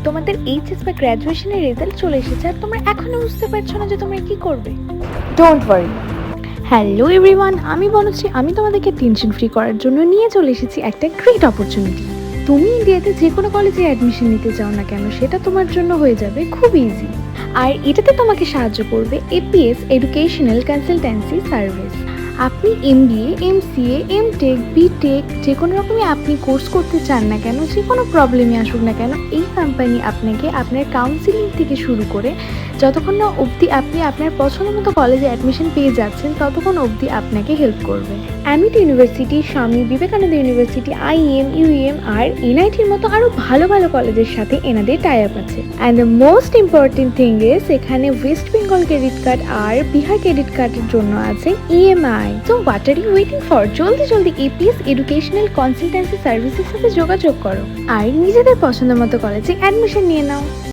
তোমাদের এইচএস বা গ্র্যাজুয়েশনের রেজাল্ট চলে এসেছে আর তোমরা এখনো বুঝতে পারছো না যে তোমরা কি করবে। Don't worry. হ্যালো এভরিওয়ান, আমি বলছি আমি তোমাদেরকে টেনশন ফ্রি করার জন্য নিয়ে চলে এসেছি একটা গ্রেট অপরচুনিটি। তুমি ইন্ডিয়াতে যে কোনো কলেজে অ্যাডমিশন নিতে চাও না কেন, সেটা তোমার জন্য হয়ে যাবে খুব ইজি। আর এটাতে তোমাকে সাহায্য করবে এপিএস এডুকেশনাল কনসালটেন্সি সার্ভিস। আপনি এমবিএ, এমসিএ, এমটেক, বিটেক যে কোনো রকমই আপনি কোর্স করতে চান না কেন, যে কোনো প্রবলেমই আসুক না কেন, এই কোম্পানি আপনাকে আপনার কাউন্সিলিং থেকে শুরু করে যতক্ষণ না অবধি আপনি আপনার পছন্দ মতো কলেজে অ্যাডমিশন পেয়ে যাচ্ছেন ততক্ষণ অবধি আপনাকে হেল্প করবে। Amity university, Swami Vivekananda university, IIM, UEM আর এনআইটির মতো আরও ভালো ভালো কলেজের সাথে এনাদের টাই আপ আছে। And the most important thing is এখানে ওয়েস্ট বেঙ্গল ক্রেডিট কার্ড আর বিহার ক্রেডিট কার্ডের জন্য আছে EMI. So what are you waiting for? জলদি জলদি এপিএস এডুকেশনাল কনসালটেন্সি সার্ভিসের সাথে যোগাযোগ করো আর নিজেদের পছন্দ মতো কলেজে অ্যাডমিশন নিয়ে নাও।